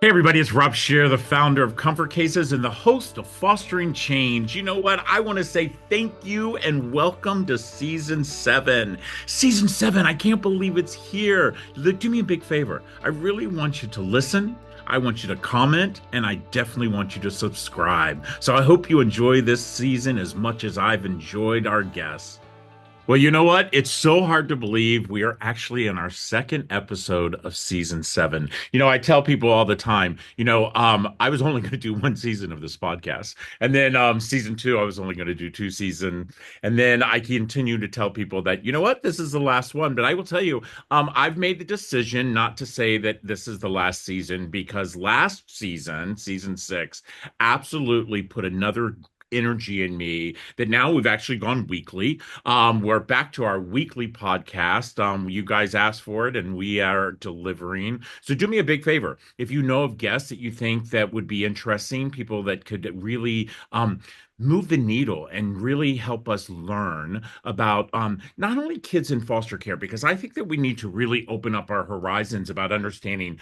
Hey everybody, it's Rob Scheer, the founder of Comfort Cases and the host of Fostering Change. You know what? I want to say thank you and welcome to season 7. Season 7, I can't believe it's here. Do me a big favor. I really want you to listen. I want you to comment, and I definitely want you to subscribe. So I hope you enjoy this season as much as I've enjoyed our guests. Well, you know what? It's so hard to believe we are actually in our second episode of season 7. I tell people all the time, I was only going to do one season of this podcast. And then season 2, I was only going to do 2 seasons. And then I continue to tell people that, you know what? This is the last one. But I will tell you, I've made the decision not to say that this is the last season because last season, season 6, absolutely put another energy in me that now we've actually gone weekly. We're back to our weekly podcast. You guys asked for it and we are delivering. So do me a big favor. If you know of guests that you think that would be interesting, people that could really move the needle and really help us learn about not only kids in foster care, because I think that we need to really open up our horizons about understanding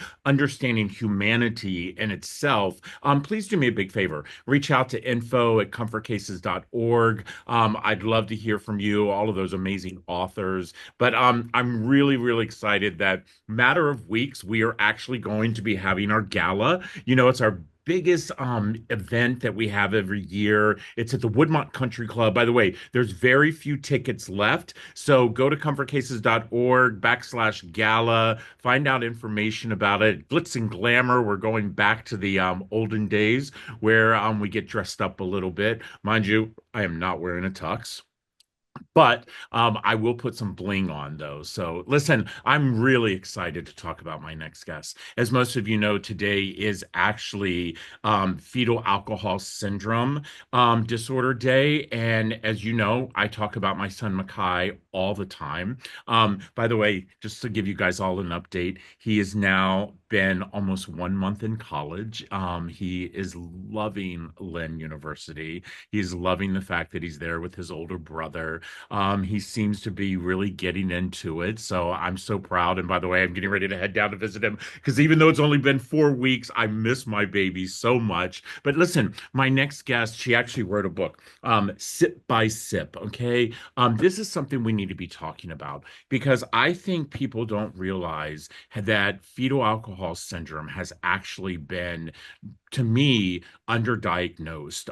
humanity in itself. Please do me a big favor. Reach out to info@comfortcases.org. I'd love to hear from you, all of those amazing authors. But I'm really, really excited that matter of weeks, we are actually going to be having our gala. It's our biggest event that we have every year. It's at the Woodmont Country Club. By the way, there's very few tickets left. So go to comfortcases.org/gala, find out information about it. Glitz and glamour. We're going back to the olden days where we get dressed up a little bit. Mind you, I am not wearing a tux. But I will put some bling on those. So listen, I'm really excited to talk about my next guest. As most of you know, today is actually fetal alcohol syndrome disorder day. And as you know, I talk about my son Makai all the time. By the way, just to give you guys all an update, he has now been almost 1 month in college. He is loving Lynn University. He's loving the fact that he's there with his older brother. He seems to be really getting into it. So I'm so proud. And by the way, I'm getting ready to head down to visit him because even though it's only been 4 weeks, I miss my baby so much. But listen, my next guest, she actually wrote a book, Sip by Sip. Okay. This is something we need to be talking about because I think people don't realize that fetal alcohol syndrome has actually been, to me, underdiagnosed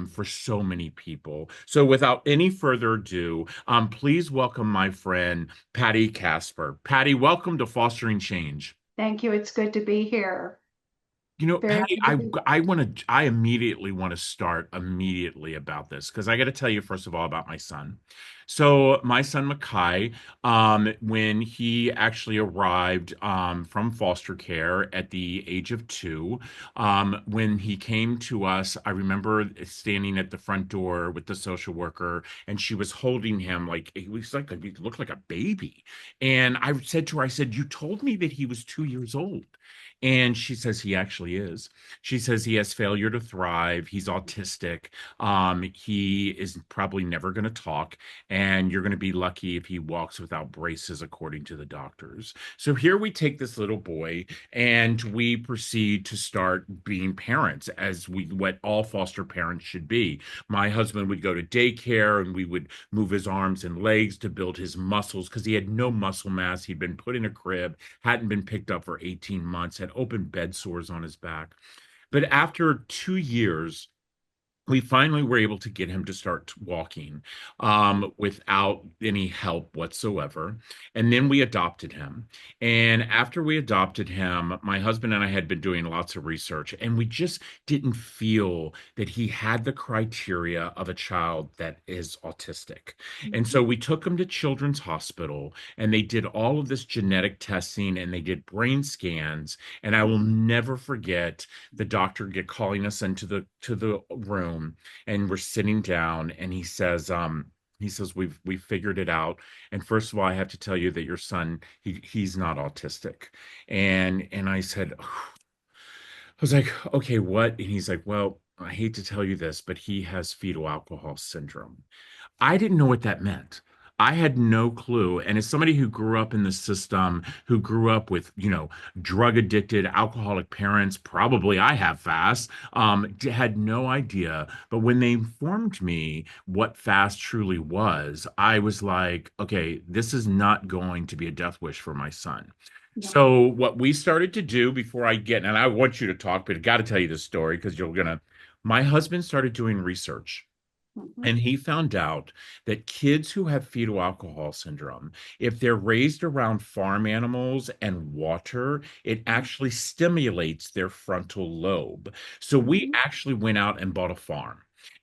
for so many people. So without any further ado, please welcome my friend Patti Kasper. Patti, welcome to Fostering Change. Thank you. It's good to be here. Very Patty, good to be. I immediately want to start immediately about this because I got to tell you first of all about my son. So my son Makai, when he actually arrived from foster care at the age of 2, when he came to us, I remember standing at the front door with the social worker, and she was holding him like he looked like a baby. And I said to her, I said, "You told me that he was 2 years old." And she says he actually is. She says he has failure to thrive. He's autistic. He is probably never going to talk, and you're going to be lucky if he walks without braces, according to the doctors. So here we take this little boy, and we proceed to start being parents, as what all foster parents should be. My husband would go to daycare, and we would move his arms and legs to build his muscles because he had no muscle mass. He'd been put in a crib, hadn't been picked up for 18 months, had open bed sores on his back. But after 2 years, we finally were able to get him to start walking without any help whatsoever. And then we adopted him. And after we adopted him, my husband and I had been doing lots of research, and we just didn't feel that he had the criteria of a child that is autistic. And so we took him to Children's Hospital, and they did all of this genetic testing and they did brain scans. And I will never forget the doctor get calling us into the room, and we're sitting down, and he says we've figured it out. And first of all, I have to tell you that your son, he's not autistic. And I said, I was like, okay, what? And he's like, well, I hate to tell you this, but he has fetal alcohol syndrome. I didn't know what that meant. I had no clue. And as somebody who grew up in the system, who grew up with, drug addicted, alcoholic parents, probably I have fast, had no idea. But when they informed me what fast truly was, I was like, okay, this is not going to be a death wish for my son. Yeah. So what we started to do before I get, and I want you to talk, but I got to tell you this story because my husband started doing research. Mhm. And he found out that kids who have fetal alcohol syndrome, if they're raised around farm animals and water, it actually stimulates their frontal lobe. So we Mhm. actually went out and bought a farm.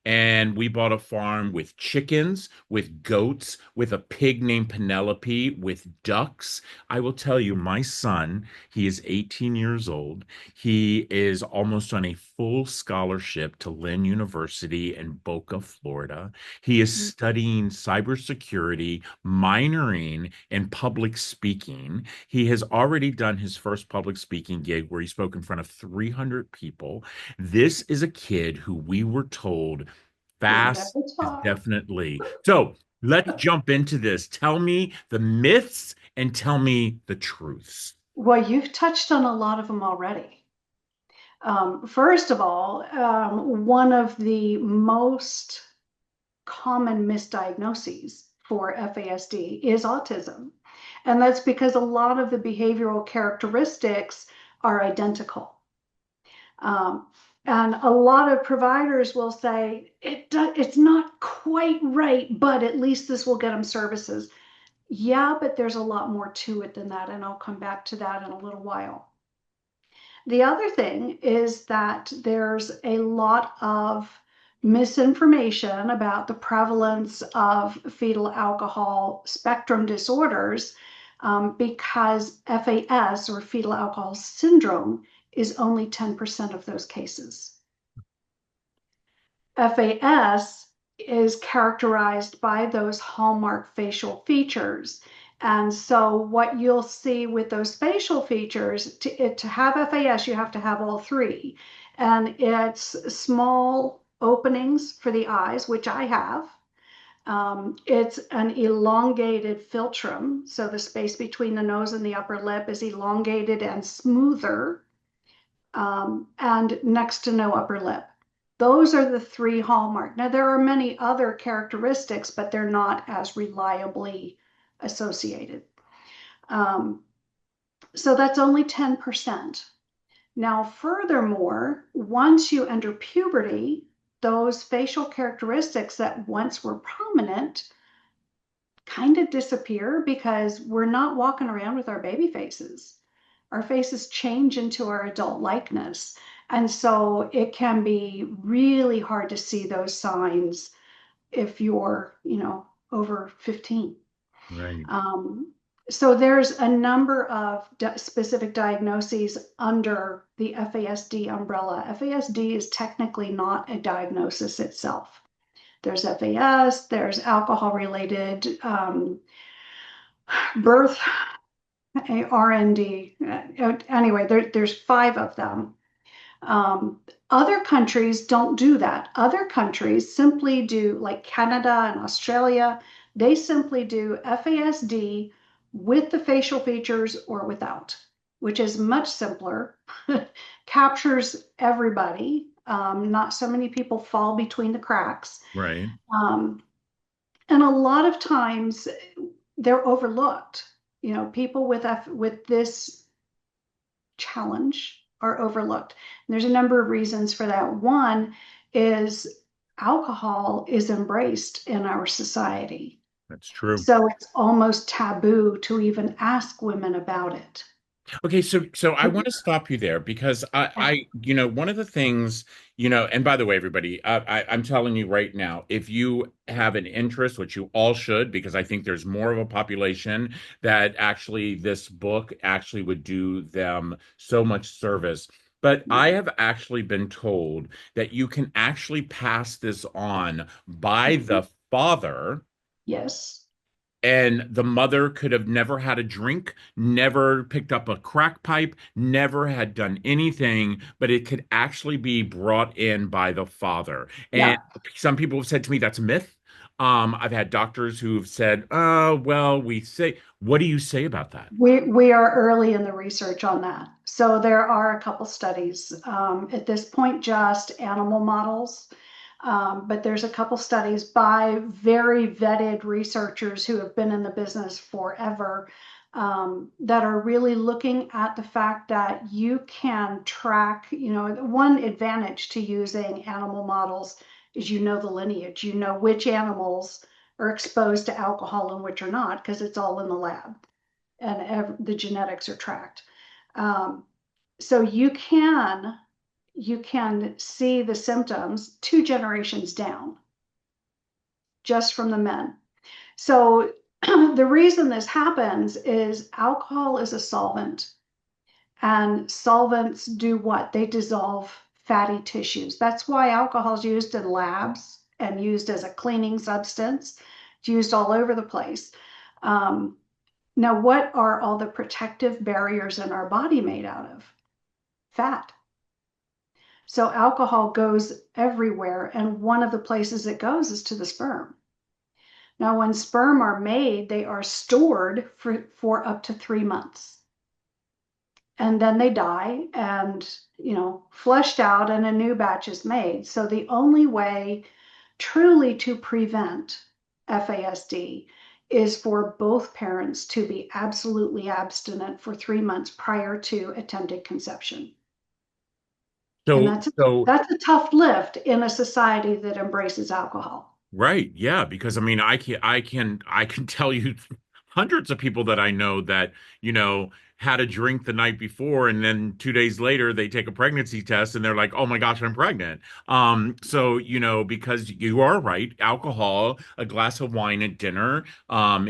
And we bought a farm with chickens, with goats, with a pig named Penelope, with ducks. I will tell you, my son, he is 18 years old. He is almost on a full scholarship to Lynn University in Boca, Florida. He is Mhm. studying cybersecurity, minoring in public speaking. He has already done his first public speaking gig where he spoke in front of 300 people. This is a kid who we were told Would fast never is talk. definitely. So let's jump into this. Tell me the myths and tell me the truths. Well, you've touched on a lot of them already. First of all, one of the most common misdiagnoses for FASD is autism. And that's because a lot of the behavioral characteristics are identical. Um, and a lot of providers will say it's not quite right, but at least this will get them services. Yeah, but there's a lot more to it than that, and I'll come back to that in a little while. The other thing is that there's a lot of misinformation about the prevalence of fetal alcohol spectrum disorders because FAS or fetal alcohol syndrome is only 10% of those cases. FAS is characterized by those hallmark facial features. And so, what you'll see with those facial features, to have FAS, you have to have all three. And it's small openings for the eyes, which I have. It's an elongated philtrum. So, the space between the nose and the upper lip is elongated and smoother, and next to no upper lip. Those are the three hallmark. Now, there are many other characteristics, but they're not as reliably associated. Um, so that's only 10%. Now, furthermore, once you enter puberty, those facial characteristics that once were prominent kind of disappear because we're not walking around with our baby faces. Our faces change into our adult likeness. And so it can be really hard to see those signs if you're, over 15. Right. Um, so there's a number of specific diagnoses under the FASD umbrella. FASD is technically not a diagnosis itself. There's FAS, there's alcohol related birth, RND. Anyway, there's five of them. Um, Other countries don't do that. Other countries simply do, like Canada and Australia, they simply do FASD with the facial features or without, which is much simpler, captures everybody. Not so many people fall between the cracks. Right. Um, and a lot of times they're overlooked. People with this challenge are overlooked. And there's a number of reasons for that. One is alcohol is embraced in our society. That's true. So it's almost taboo to even ask women about it. Okay, so I want to stop you there because one of the things, and by the way, everybody, I'm telling you right now, if you have an interest, which you all should, because I think there's more of a population that actually this book actually would do them so much service. But I have actually been told that you can actually pass this on by the father. Yes. And the mother could have never had a drink, never picked up a crack pipe, never had done anything, but it could actually be brought in by the father. And Yeah. some people have said to me that's a myth. I've had doctors who have said, well, what do you say about that? We are early in the research on that. So there are a couple studies, at this point, just animal models. But there's a couple studies by very vetted researchers who have been in the business forever, that are really looking at the fact that you can track, one advantage to using animal models is the lineage, which animals are exposed to alcohol and which are not, because it's all in the lab and the genetics are tracked. Um, so you can see the symptoms 2 generations down just from the men. So the reason this happens is alcohol is a solvent, and solvents do what? They dissolve fatty tissues. That's why alcohol is used in labs and used as a cleaning substance. It's used all over the place. Um, Now, what are all the protective barriers in our body made out of? Fat. So alcohol goes everywhere, and one of the places it goes is to the sperm. Now, when sperm are made, they are stored for up to 3 months. And then they die and, flushed out, and a new batch is made. So the only way truly to prevent FASD is for both parents to be absolutely abstinent for 3 months prior to attempted conception. And So, that's so that's a tough lift in a society that embraces alcohol. Right. Yeah. Because I mean, I can tell you hundreds of people that I know that, had a drink the night before and then 2 days later they take a pregnancy test and they're like, oh my gosh, I'm pregnant. So, because you are right, alcohol, a glass of wine at dinner,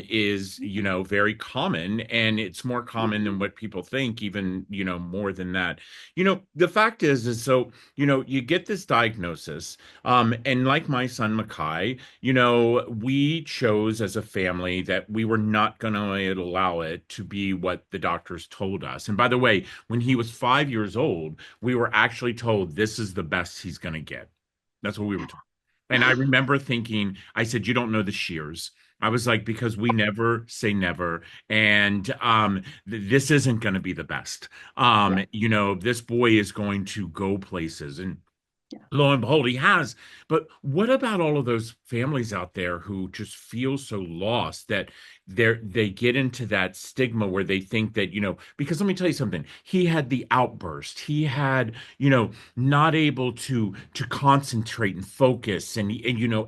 is, very common, and it's more common than what people think, even, more than that. The fact is so, you get this diagnosis. And like my son Mackay, we chose as a family that we were not going to allow it to be what the doctors told us. And by the way, when he was 5 years old, we were actually told this is the best he's going to get. That's what we were told. And I remember thinking, I said, you don't know the Shears. I was like, because we never say never. And this isn't going to be the best. Yeah, This boy is going to go places. And yeah. lo and behold, he has. But what about all of those families out there who just feel so lost that they get into that stigma where they think that, because let me tell you something, he had the outburst. He had, not able to concentrate and focus and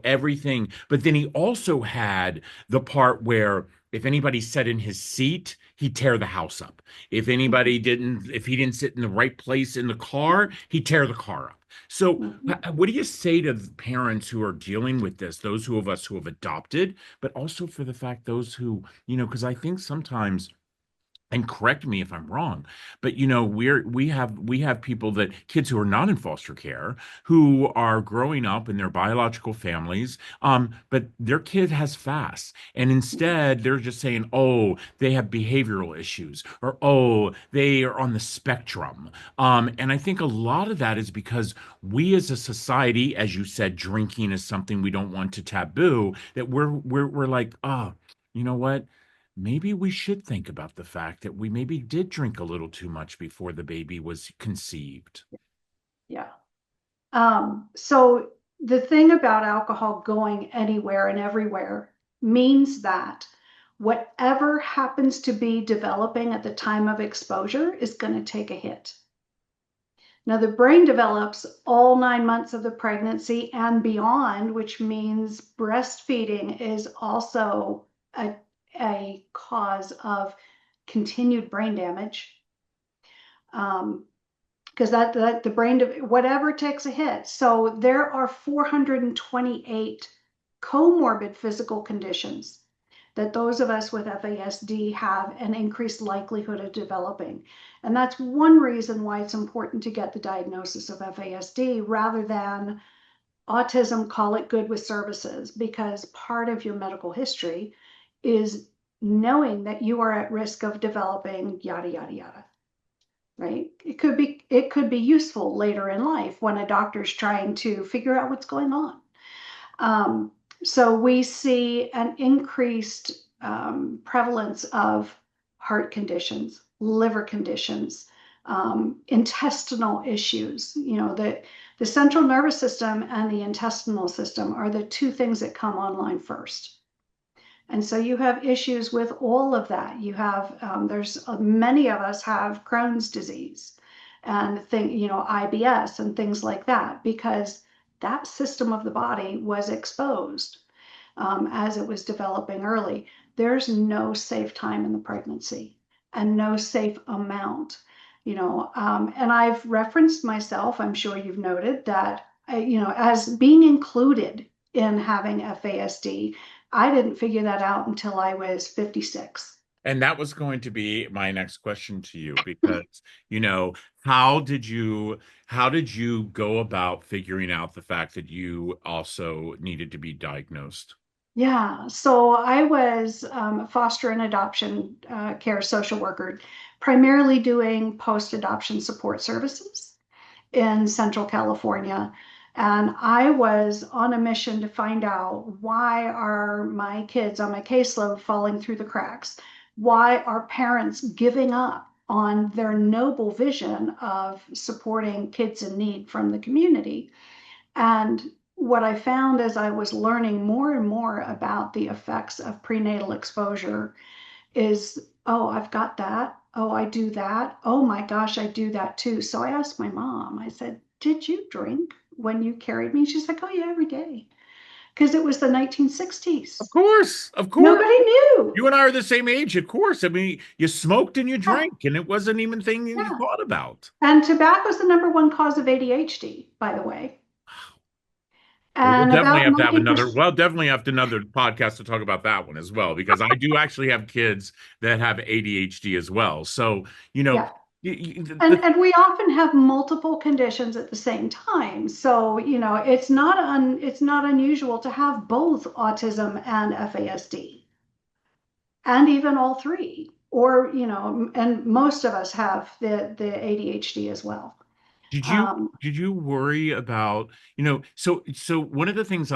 everything. But then he also had the part where if anybody sat in his seat, he'd tear the house up. If he didn't sit in the right place in the car, he'd tear the car up. So, Mhm. what do you say to the parents who are dealing with this, those of us who have adopted, but also for the fact those who, because I think sometimes, and correct me if I'm wrong, but we have people that kids who are not in foster care who are growing up in their biological families, but their kid has FAS, and instead they're just saying, oh, they have behavioral issues, or oh, they are on the spectrum. And I think a lot of that is because we as a society, as you said, drinking is something we don't want to taboo, that we're like, oh, you know what? Maybe we should think about the fact that we maybe did drink a little too much before the baby was conceived. Yeah. So the thing about alcohol going anywhere and everywhere means that whatever happens to be developing at the time of exposure is going to take a hit. Now, the brain develops all 9 months of the pregnancy and beyond, which means breastfeeding is also a, a cause of continued brain damage. Because that the brain, whatever takes a hit. So there are 428 comorbid physical conditions that those of us with FASD have an increased likelihood of developing. And that's one reason why it's important to get the diagnosis of FASD rather than autism, call it good with services, because part of your medical history is knowing that you are at risk of developing yada, yada, yada, right? It could be useful later in life when a doctor's trying to figure out what's going on. So we see an increased prevalence of heart conditions, liver conditions, intestinal issues. The central nervous system and the intestinal system are the two things that come online first. And so you have issues with all of that. You have, there's many of us have Crohn's disease and IBS and things like that because that system of the body was exposed as it was developing early. There's no safe time in the pregnancy and no safe amount, and I've referenced myself. I'm sure you've noted that, as being included in having FASD. I didn't figure that out until I was 56. And that was going to be my next question to you because, you know, how did you how did you go about figuring out the fact that you also needed to be diagnosed? Yeah, so I was a foster and adoption care social worker, primarily doing post adoption support services in Central California. And I was on a mission to find out, why are my kids on my caseload falling through the cracks? Why are parents giving up on their noble vision of supporting kids in need from the community? And what I found as I was learning more and more about the effects of prenatal exposure is, oh, I've got that. Oh, I do that. Oh my gosh, I do that too. So I asked my mom, I said, did you drink when you carried me? She's like, oh, yeah, every day. Because it was the Of 1960s. course, of course. Nobody knew. You and I are the same age, of course. I mean, you smoked and you Yeah, drank, and it wasn't even a thing you yeah. thought about. And tobacco is the number one cause of ADHD, by the way. Well, we'll And definitely about have to have 90%. definitely have to another podcast to talk about that one as well, because I do actually have kids that have ADHD as well. So, you know, Yeah. And we often have multiple conditions at the same time. So, it's not unusual to have both autism and FASD, and even all three. Or, and most of us have the ADHD as well. Did you Um, did you worry about, so one of the things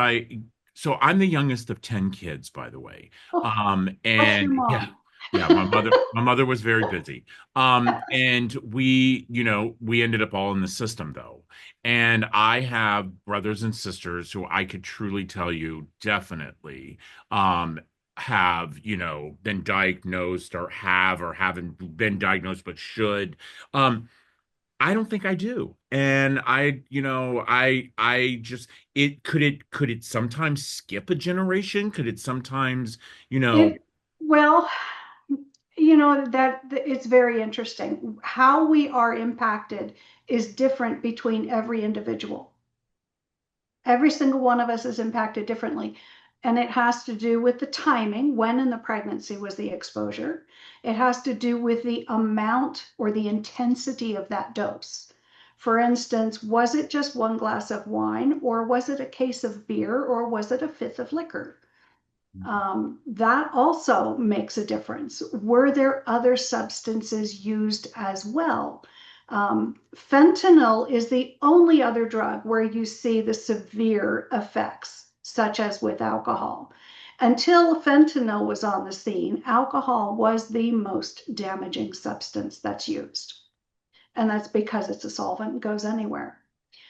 so I'm the youngest of 10 kids, by the way. oh, what's your And yeah, mom? yeah, my mother was very busy. And we ended up all in the system though. And I have brothers and sisters who I could truly tell you definitely have, been diagnosed or haven't been diagnosed but should. I don't think I do. And I just could it sometimes skip a generation? Could it sometimes, you know, It, well, that it's very interesting. How we are impacted is different between every individual. Every single one of us is impacted differently. And it has to do with the timing. When in the pregnancy was the exposure? It has to do with the amount or the intensity of that dose. For instance, was it just one glass of wine, or was it a case of beer, or was it a fifth of liquor? That also makes a difference. Were there other substances used as well? Fentanyl is the only other drug where you see the severe effects, such as with alcohol. Until fentanyl was on the scene, alcohol was the most damaging substance that's used. And that's because it's a solvent and goes anywhere.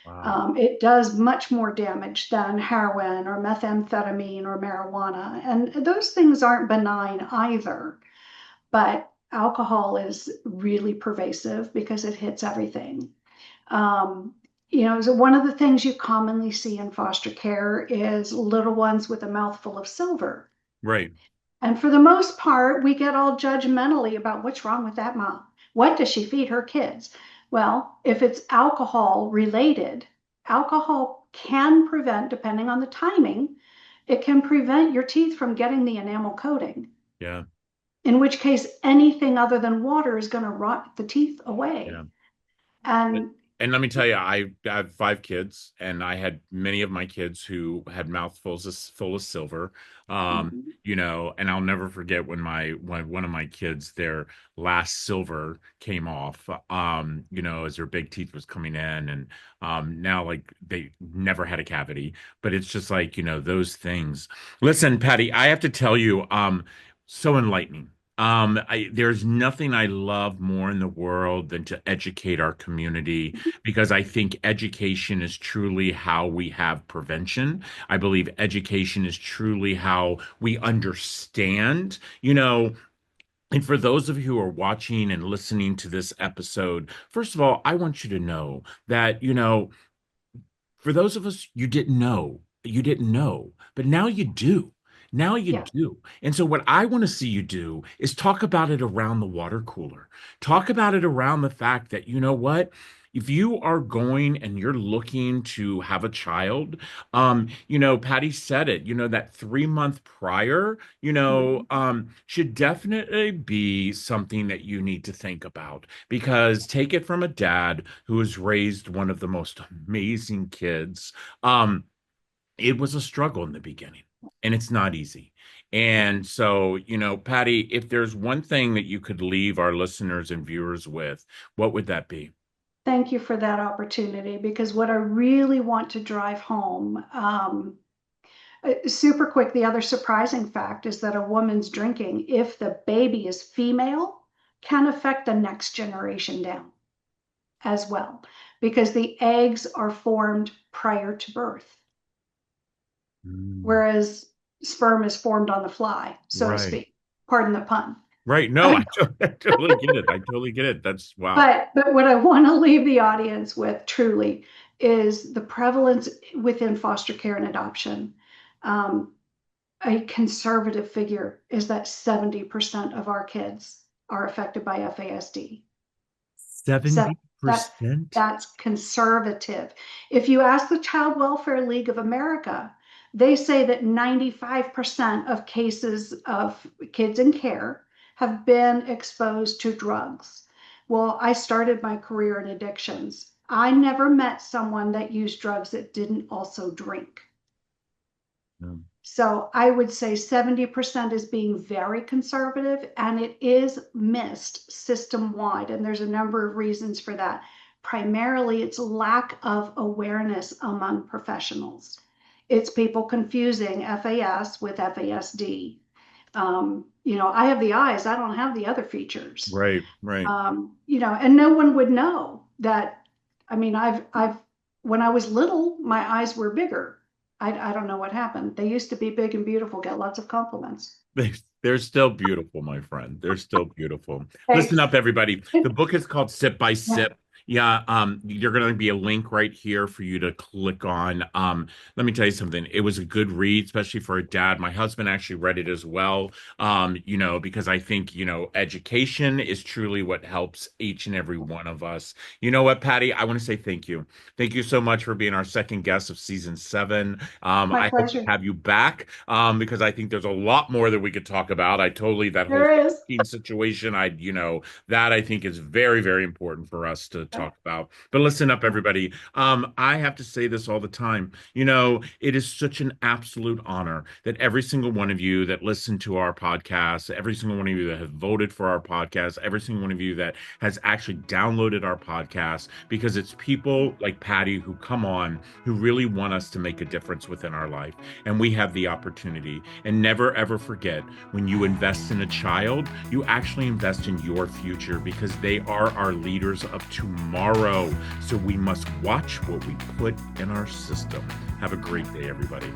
wow. It does much more damage than heroin or methamphetamine or marijuana. And those things aren't benign either. But alcohol is really pervasive because it hits everything. So one of the things you commonly see in foster care is little ones with a mouthful of silver. Right. And for the most part, we get all judgmentally about what's wrong with that mom. What does she feed her kids? Well, if it's alcohol related, alcohol can prevent, depending on the timing, it can prevent your teeth from getting the enamel coating, Yeah. in which case anything other than water is going to rot the teeth Yeah. away. But And And let me tell you, I have 5 kids, and I had many of my kids who had mouthfuls full of silver. Mhm. And I'll never forget when one of my kids, their last silver came off, as their big teeth was coming in, and now like they never had a cavity. But it's just like, those things. Listen, Patty, I have to tell you, so enlightening. There's nothing I love more in the world than to educate our community because I think education is truly how we have prevention. I believe education is truly how we understand, and for those of you who are watching and listening to this episode, first of all, I want you to know that, for those of us you didn't know, but now you do. Now you Yeah. do. And so what I want to see you do is talk about it around the water cooler. Talk about it around the fact that, you know what? If you are going and you're looking to have a child, Patty said it, that 3 month prior, Mhm. should definitely be something that you need to think about because take it from a dad who has raised one of the most amazing kids. Um, it was a struggle in the beginning, and it's not easy. Yeah. And so, Patty, if there's one thing that you could leave our listeners and viewers with, what would that be? Thank you for that opportunity because what I really want to drive home, super quick, the other surprising fact is that a woman's drinking, if the baby is female, can affect the next generation down as well because the eggs are formed prior to birth, Mm, whereas sperm is formed on the fly, so to right. speak. Pardon the pun. Right. No, I totally get it. I totally get it. That's wow. But what I want to leave the audience with truly is the prevalence within foster care and adoption. Um, a conservative figure is that 70% of our kids are affected by FASD. So that 70%? that's conservative. If you ask the Child Welfare League of America, they say that 95% of cases of kids in care have been exposed to drugs. Well, I started my career in addictions. I never met someone that used drugs that didn't also drink. No. So I would say 70% is being very conservative and it is missed system wide. And there's a number of reasons for that. Primarily, it's lack of awareness among professionals. It's people confusing FAS with FASD. I have the eyes, I don't have the other features. Right, right. And no one would know that. I mean, when I was little, my eyes were bigger. I don't know what happened. They used to be big and beautiful, get lots of compliments. They, they're still beautiful, my friend. They're still beautiful. Listen Thanks. up, everybody. The book is called Sip by Yeah, Sip. Yeah, you're going to be a link right here for you to click on. Let me tell you something. It was a good read, especially for a dad. My husband actually read it as well. Because I think, education is truly what helps each and every one of us. You know what, Patty? I want to say thank you. Thank you so much for being our second guest of season 7. my I hope to pleasure. have you back because I think there's a lot more that we could talk about. That whole There is. situation, that I think is very, very important for us to talk about. But listen up, everybody. I have to say this all the time. It is such an absolute honor that every single one of you that listen to our podcast, every single one of you that have voted for our podcast, every single one of you that has actually downloaded our podcast, because it's people like Patty who come on who really want us to make a difference within our life. And we have the opportunity. And never, ever forget when you invest in a child, you actually invest in your future because they are our leaders of tomorrow. So we must watch what we put in our system. Have a great day, everybody.